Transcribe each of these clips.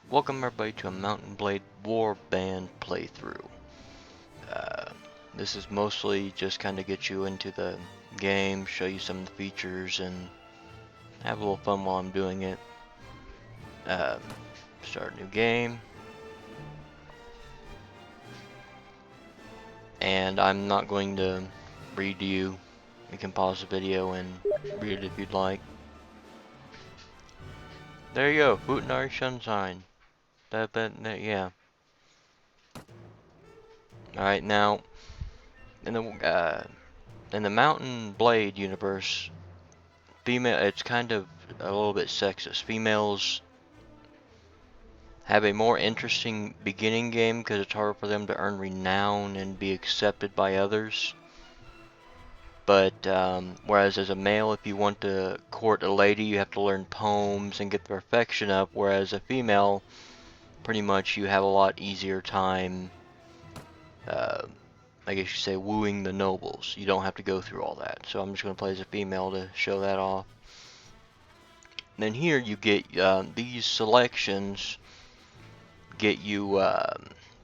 Welcome everybody to a Mountain Blade Warband playthrough. This is mostly just kind of get you into the game, show you some of the features, and have a little fun while I'm doing it. Start a new game. And I'm not going to read to you. You can pause the video and read it if you'd like. There you go, Futanari Sunshine. Yeah. Alright, now, in the Mountain Blade universe, it's kind of a little bit sexist. Females have a more interesting beginning game because it's harder for them to earn renown and be accepted by others. But whereas as a male, if you want to court a lady, you have to learn poems and get their affection up. Whereas a female, pretty much you have a lot easier time, I guess you say, wooing the nobles. You don't have to go through all that. So I'm just going to play as a female to show that off. Then here you get these selections get you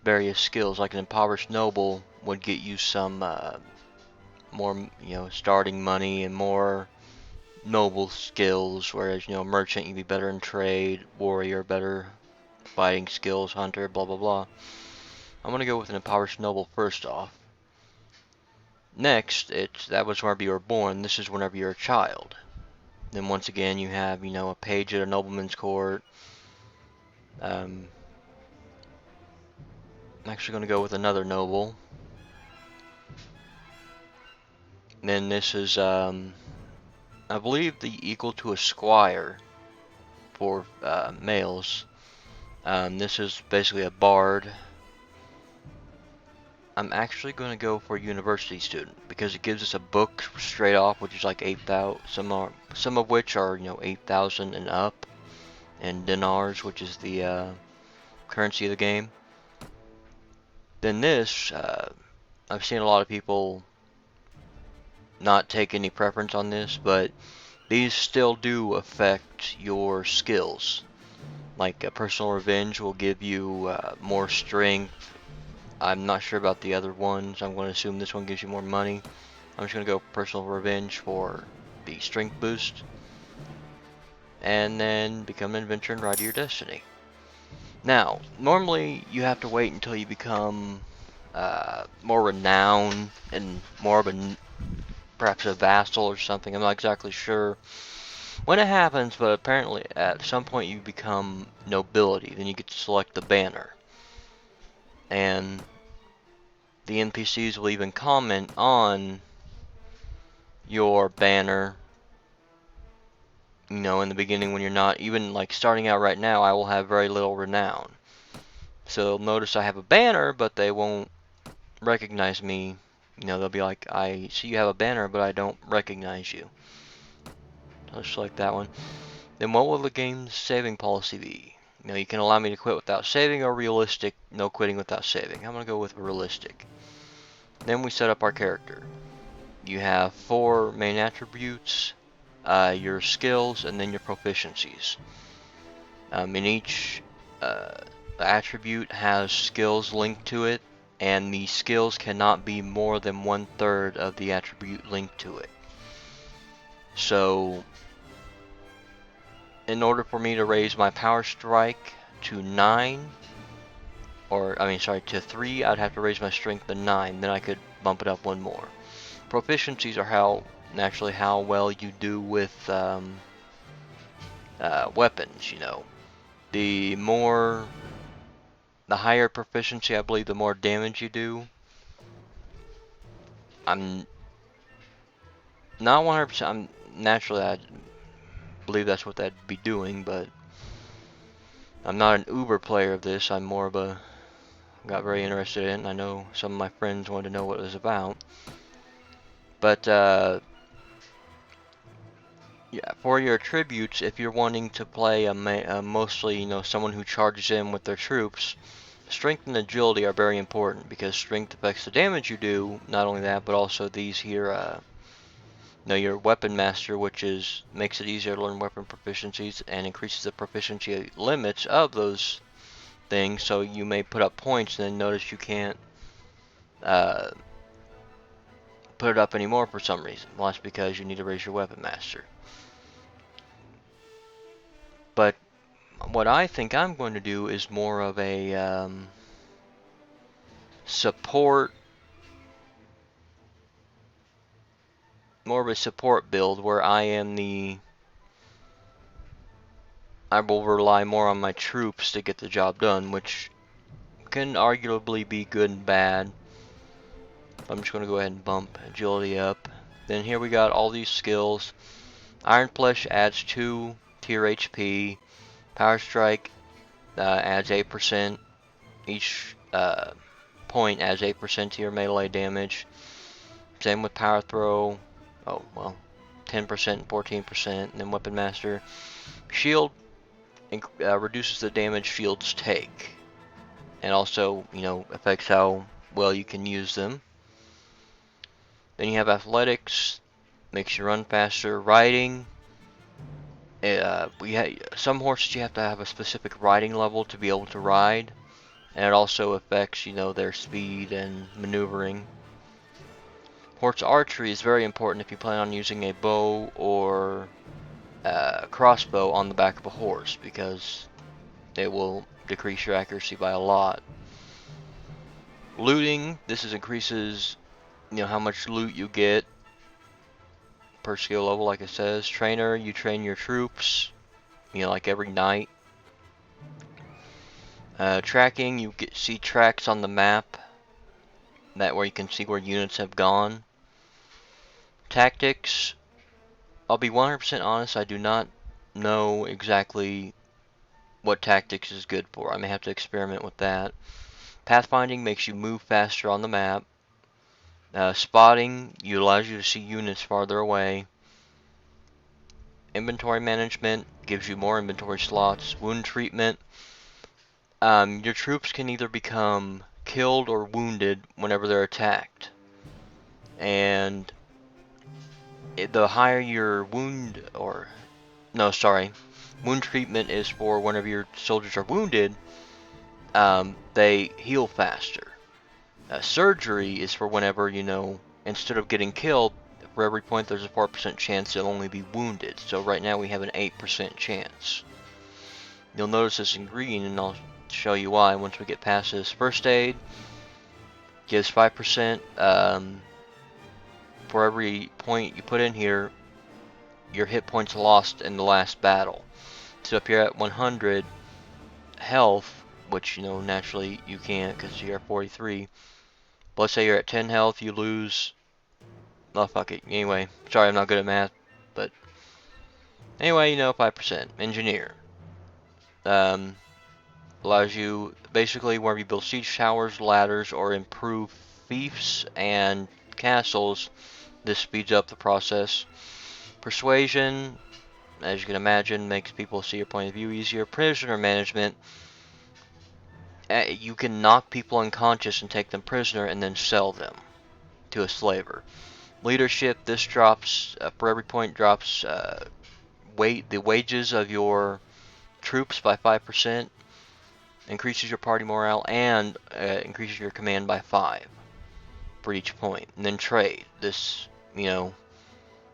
various skills. Like an impoverished noble would get you some more, starting money and more noble skills, whereas, merchant, you'd be better in trade, warrior, better fighting skills, hunter, blah blah blah. I'm gonna go with an impoverished noble first off. Next, that was whenever you were born. This is whenever you're a child. Then once again, you have, a page at a nobleman's court. I'm actually going to go with another noble. Then this is, I believe, the equal to a squire for males. This is basically a bard. I'm actually going to go for a university student because it gives us a book straight off, which is like 8,000. Some of which are 8,000 and up, and dinars, which is the currency of the game. Then this, I've seen a lot of people not take any preference on this, but these still do affect your skills. Like personal revenge will give you more strength. I'm not sure about the other ones. I'm going to assume this one gives you more money. I'm just going to go personal revenge for the strength boost. And then become an adventurer and ride to your destiny. Now, normally you have to wait until you become more renowned and more of perhaps a vassal or something. I'm not exactly sure when it happens, but apparently at some point you become nobility. Then you get to select the banner. And the NPCs will even comment on your banner, in the beginning when you're not, even like starting out right now, I will have very little renown. So notice I have a banner, but they won't recognize me. They'll be like, I see you have a banner, but I don't recognize you. I'll select that one. Then what will the game's saving policy be? You can allow me to quit without saving, or realistic, no quitting without saving. I'm going to go with realistic. Then we set up our character. You have 4 main attributes, your skills, and then your proficiencies. In each attribute has skills linked to it, and the skills cannot be more than 1/3 of the attribute linked to it. So, in order for me to raise my power strike to 9, to 3, I'd have to raise my strength to 9, then I could bump it up 1 more. Proficiencies are naturally how well you do with weapons, The higher proficiency, I believe, the more damage you do. I'm not 100%, naturally, I believe that's what that'd be doing, but I'm not an uber player of this. I'm more of got very interested in it, and I know some of my friends wanted to know what it was about. But, yeah, for your attributes, if you're wanting to play mostly, someone who charges in with their troops, strength and agility are very important because strength affects the damage you do. Not only that, but also these here, your weapon master, which makes it easier to learn weapon proficiencies and increases the proficiency limits of those thing, so you may put up points and then notice you can't uh, put it up anymore for some reason. Well, that's because you need to raise your weapon master. But what I think I'm going to do is more of a support build where I will rely more on my troops to get the job done, which can arguably be good and bad. I'm just going to go ahead and bump agility up. Then here we got all these skills. Iron Flesh adds 2 tier HP. Power Strike adds 8%. Each point adds 8% to your melee damage. Same with Power Throw. Oh, well, 10% and 14%. And then Weapon Master. Shield reduces the damage shields take. And also, affects how well you can use them. Then you have Athletics. Makes you run faster. Riding. Some horses you have to have a specific riding level to be able to ride. And it also affects, their speed and maneuvering. Horse archery is very important if you plan on using a bow or crossbow on the back of a horse, because it will decrease your accuracy by a lot. Looting, this increases, how much loot you get per skill level, like it says. Trainer, you train your troops, like every night. Tracking, you see tracks on the map, that where you can see where units have gone. Tactics, I'll be 100% honest, I do not know exactly what tactics is good for. I may have to experiment with that. Pathfinding makes you move faster on the map. Spotting allows you to see units farther away. Inventory management gives you more inventory slots. Wound treatment, your troops can either become killed or wounded whenever they're attacked. And the higher your wound treatment is for whenever your soldiers are wounded, they heal faster. Surgery is for whenever, instead of getting killed, for every point there's a 4% chance they'll only be wounded. So right now we have an 8% chance. You'll notice this in green, and I'll show you why once we get past this. First aid gives 5%. For every point you put in here, your hit points lost in the last battle. So if you're at 100 health, which naturally you can't because you're at 43, but let's say you're at 10 health, you lose. Oh, fuck it. Anyway, sorry, I'm not good at math, but anyway, 5%. Engineer allows you basically wherever you build siege towers, ladders, or improve fiefs and castles. This speeds up the process. Persuasion, as you can imagine, makes people see your point of view easier. Prisoner management, you can knock people unconscious and take them prisoner and then sell them to a slaver. Leadership, this drops, for every point drops the wages of your troops by 5%, increases your party morale, and increases your command by 5 for each point. And then trade, this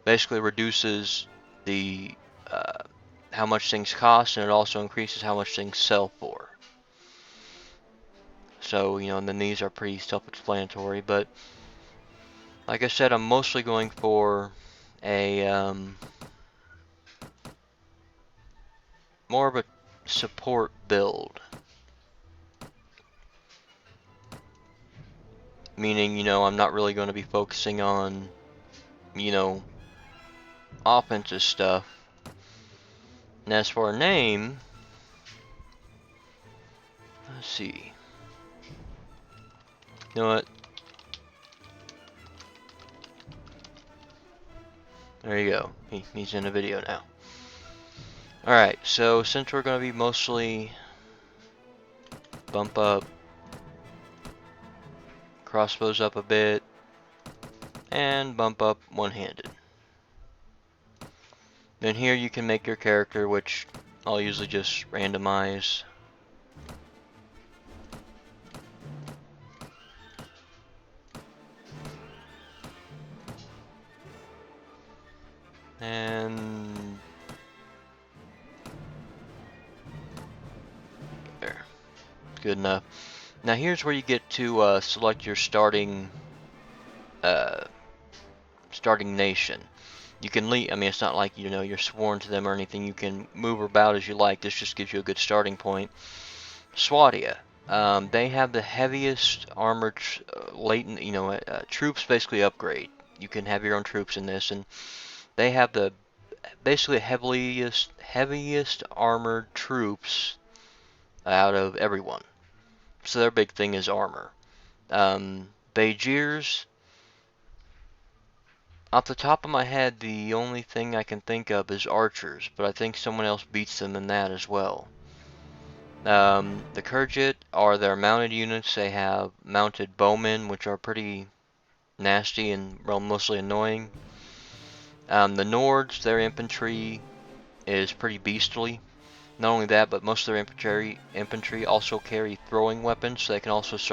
basically reduces the how much things cost, and it also increases how much things sell for. So and then these are pretty self-explanatory, but like I said, I'm mostly going for a more of a support build, meaning I'm not really going to be focusing on offensive stuff. And as for a name, let's see. You know what? There you go. He's in a video now. Alright, so since we're going to be mostly bump up, crossbows up a bit, and bump up one-handed. Then here you can make your character, which I'll usually just randomize. And there, good enough. Now here's where you get to select your uh, starting nation. You can leave. I mean, it's not like you're sworn to them or anything. You can move about as you like. This just gives you a good starting point. Swadia. They have the heaviest armored latent, troops basically upgrade. You can have your own troops in this, and they have the basically heaviest armored troops out of everyone. So their big thing is armor. Bejirs, off the top of my head, the only thing I can think of is archers, but I think someone else beats them in that as well. The Kurjit are their mounted units. They have mounted bowmen, which are pretty nasty and mostly annoying. The Nords, their infantry is pretty beastly. Not only that, but most of their infantry also carry throwing weapons, so they can also serve